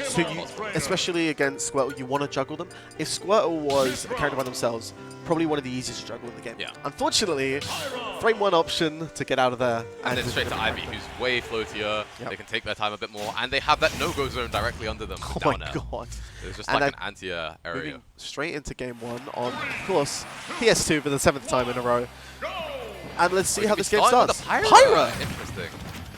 So you, especially against Squirtle, you want to juggle them. If Squirtle was a character by themselves, probably one of the easiest to juggle in the game. Yeah. Unfortunately, frame one option to get out of there. And then straight to Ivy, who's way floatier. Yep. They can take their time a bit more, and they have that no-go zone directly under them. Oh my god. It's just like an anti-air area. Straight into game one on, of course, PS2 for the 7th time in a row. And let's see how this game starts. Pyra! Interesting.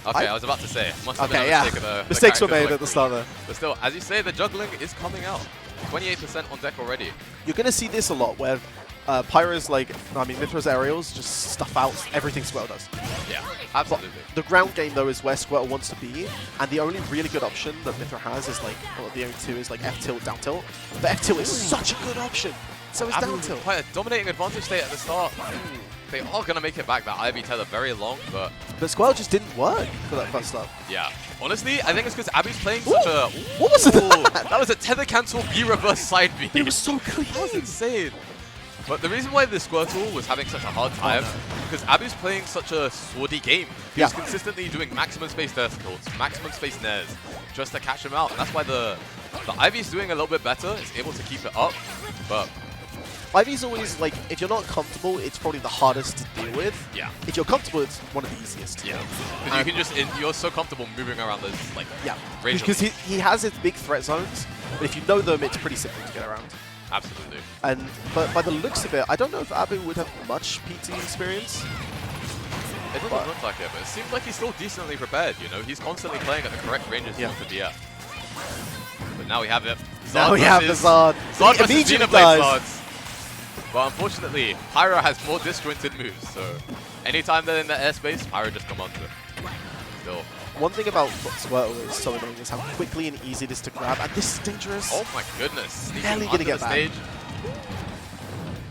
Okay, I was about to say. Okay, yeah. Mistakes were made at the start there. But still, as you say, the juggling is coming out. 28% on deck already. You're going to see this a lot where Pyra's like, I mean, Mythra's aerials just stuff out everything Squirtle does. Yeah, absolutely. But the ground game, though, is where Squirtle wants to be. And the only really good option that Mythra has is like, well, the only two is like F-tilt, down tilt. But F-tilt is such a good option. So is down tilt. Quite a dominating advantage state at the start. They are going to make it back. That Ivy tether very long, but Squirtle just didn't work for that first start. Yeah. Honestly, I think it's because Abby's playing such a... What was that? That was a tether cancel B reverse side B. It was so clean. That was insane. But the reason why the Squirtle was having such a hard time because Abby's playing such a swordy game. He's consistently doing maximum space verticals, maximum space nairs, just to catch him out. And that's why the Ivy's doing a little bit better. It's able to keep it up, but... Ivy's always, like, if you're not comfortable, it's probably the hardest to deal with. Yeah. If you're comfortable, it's one of the easiest. Yeah. Because you can just, you're so comfortable moving around those, like, range. Because he has his big threat zones, but if you know them, it's pretty simple to get around. Absolutely. But by the looks of it, I don't know if Abu would have much PT experience. It doesn't look like it, but it seems like he's still decently prepared, you know? He's constantly playing at the correct ranges to the F. But now we have it. Now we have the Zard. Zard versus Xenoblade Zards. But unfortunately, Pyra has more disjointed moves, so anytime they're in the airspace, Pyra just come onto it. Still. One thing about Squirtle is so annoying is how quickly and easy it is to grab, and this is dangerous. Oh my goodness. Barely gonna get back.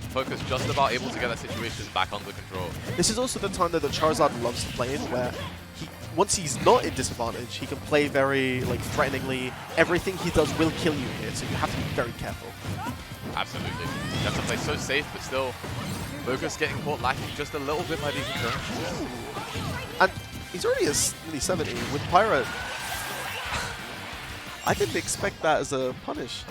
Focus just about able to get that situation back under control. This is also the time that the Charizard loves to play in, where once he's not in disadvantage, he can play very threateningly. Everything he does will kill you here, so you have to be very careful. Absolutely. You have to play so safe, but still, Focus getting caught lacking just a little bit by these interactions. And he's already at nearly 70 with Pyra. I didn't expect that as a punish.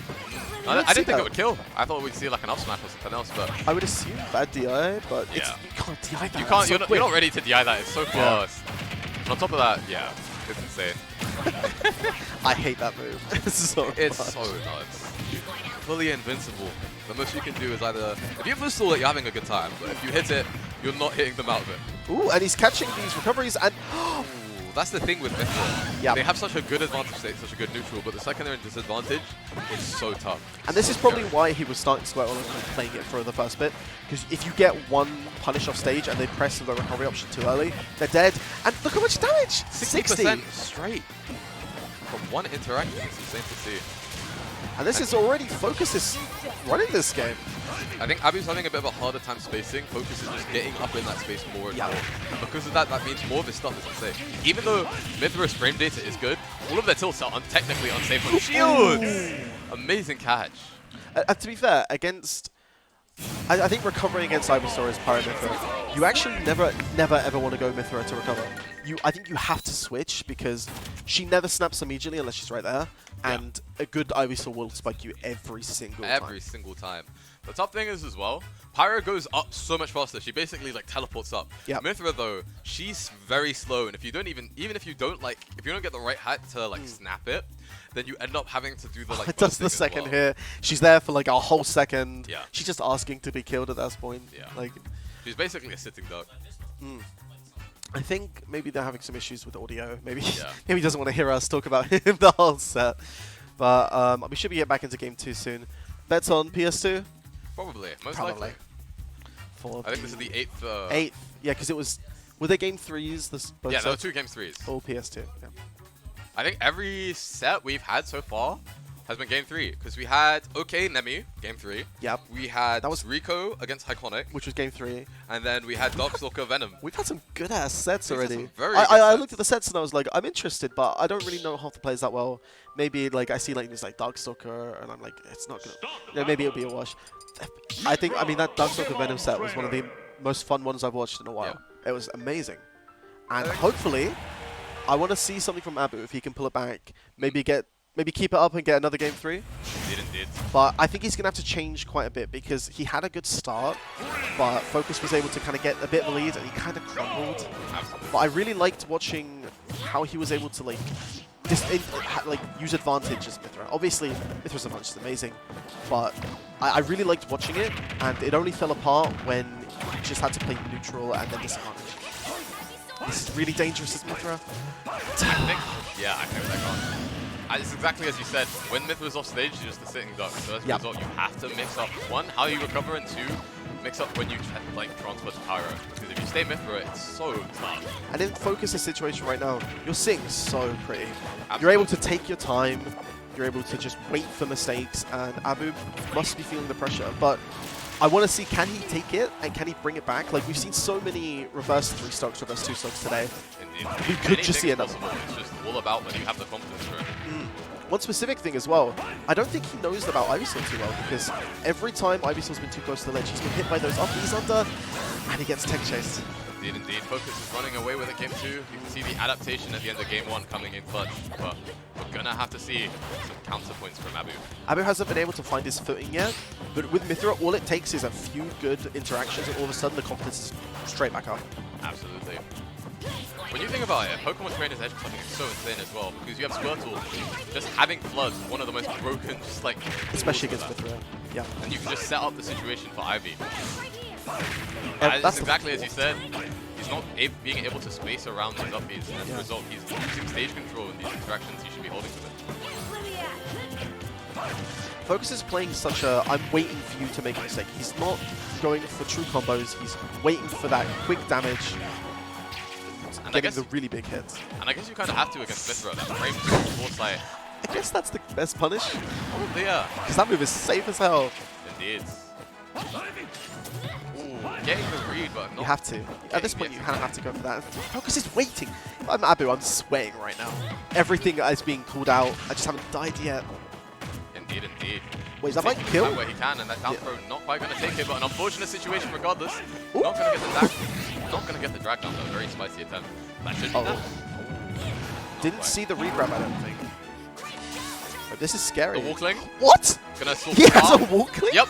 I didn't think it would kill. I thought we'd see like an up smash or something else, but I would assume bad DI, but you can't DI that. You can't. You're not ready to DI that. It's so fast. And on top of that, it's insane. I hate that move. It's so nuts. Fully invincible. The most you can do is either, if you whistle it, you're having a good time, but if you hit it, you're not hitting them out of it. Ooh, and he's catching these recoveries, and that's the thing with Mythra. Yeah. They have such a good advantage state, such a good neutral, but the second they're in disadvantage, it's so tough. And this is probably why he was starting Squirtle and playing it for the first bit, because if you get one punish off stage and they press the recovery option too early, they're dead. And look how much damage! 60% straight from one interaction. It's insane to see. And this is already Focus is running this game. I think Abby's having a bit of a harder time spacing. Focus is just getting up in that space more and more. And because of that, that means more of his stuff is unsafe. Even though Mythra's frame data is good, all of their tilts are technically unsafe on shields. Amazing catch. To be fair, against... I think recovering against Ivysaur is Pyra Mythra. You actually never ever want to go Mythra to recover. I think you have to switch because she never snaps immediately unless she's right there. And a good Ivysaur will spike you every single time. Every single time. The top thing is as well, Pyra goes up so much faster. She basically teleports up. Mythra though, she's very slow, and if you don't even if you don't get the right hat to snap it, then you end up having to do the it does the second here. She's there for a whole second. Yeah. She's just asking to be killed at that point. Yeah. She's basically a sitting duck. I think maybe they're having some issues with audio. Maybe maybe he doesn't want to hear us talk about him the whole set. But we should be getting back into game 2 soon. Bets on PS2? Probably. Most likely. I think this is the 8th. 8th. Yeah, because it was... Were they game 3s? Yeah, there were 2 game 3s. All PS2. Yeah. I think every set we've had so far has been game 3. Because we had Nemi, game 3. Yep. We had Rico against Iconic. Which was game 3. And then we had Darkstalker Venom. We've had some good-ass sets already. I looked at the sets and I was like, I'm interested, but I don't really know half the players that well. Maybe I see this Darkstalker and I'm like, it's not good. Maybe it'll be a wash. I mean, that Darkstalker Venom set was one of the most fun ones I've watched in a while. It was amazing. And hopefully, I want to see something from Abu if he can pull it back. Maybe get maybe keep it up and get another game 3. Indeed. But I think he's going to have to change quite a bit because he had a good start, but Focus was able to kind of get a bit of a lead and he kind of crumbled. Absolutely. But I really liked watching how he was able to like use advantage as Mythra. Obviously, Mythra's advantage is amazing, but I really liked watching it, and it only fell apart when he just had to play neutral and then disadvantage. This is really dangerous as Mythra. I think that gone. It's exactly as you said. When Mythra's off stage, you're just a sitting duck. So as a result, you have to mix up, one, how you recover, and two, mix up when you transfer to Pyro. Because if you stay Mythra, it's so tough. And in Focus's situation right now, you're sitting so pretty. Absolutely. You're able to take your time. You're able to just wait for mistakes, and Abu must be feeling the pressure. But I want to see, can he take it and can he bring it back? Like, we've seen so many reverse 3 stocks, reverse 2 stocks today. Indeed. We could just see another. It's just all about when you have the confidence for it. One specific thing as well, I don't think he knows about Ivysaur too well, because every time Ivysaur's been too close to the ledge, he's been hit by those up, he's under, and he gets tech chased. Indeed. Focus is running away with it game 2. You can see the adaptation at the end of game 1 coming in clutch, but we're going to have to see some counterpoints from Abu. Abu hasn't been able to find his footing yet, but with Mythra, all it takes is a few good interactions, and all of a sudden the confidence is straight back up. Absolutely. When you think about it, Pokemon's Trainers Edge clutching is so insane as well, because you have Squirtle just having Flood, one of the most broken, just like... Especially against Mythra, yeah. And you can just set up the situation for Ivy. That's exactly as you said. He's not being able to space around his up Bs, and as a result, he's losing stage control in these interactions he should be holding with it. Focus is playing such a, I'm waiting for you to make a mistake. He's not going for true combos, he's waiting for that quick damage, and getting the really big hits. And I guess you kind of have to against Mythra, that frame 2 foresight. I guess that's the best punish. Probably, yeah. Because that move is safe as hell. Indeed. Ooh, getting the read, but not... You have to. At this point, you kind of have to go for that. Focus is waiting. If I'm Abu, I'm sweating right now. Everything is being called out. I just haven't died yet. Indeed. Wait, is that might kill? Where he can, and that down throw not quite going to take it, but an unfortunate situation regardless. Ooh. Not going to get the drag down, though. Very spicy attempt. That should be that. Didn't see the regrab, I don't think. But this is scary. The Walkling. What? Gonna swap He has a arm. Walkling? Yep.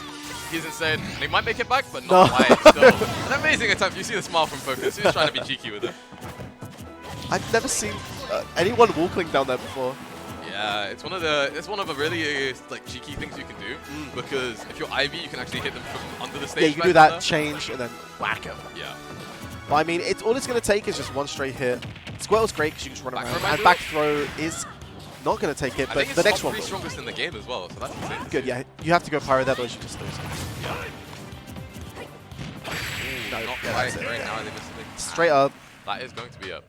He's insane. And he might make it back, but not quite. Still. An amazing attempt. You see the smile from Focus. He's trying to be cheeky with it. I've never seen anyone Walkling down there before. Yeah, it's one of the really like cheeky things you can do, because if you're Ivy, you can actually hit them from under the stage. Yeah, you can do that, change, and then whack him. Yeah. But I mean, all it's going to take is just one straight hit. Squirtle's great because you can just run around. And back throw is not going to take it, but the next one will. It's strongest in the game as well, so that's insane. Good, yeah. You have to go Pyro there, but you just lose. Yeah. No, Not yeah, quite that's it. right now. They missed it. Straight up. That is going to be up.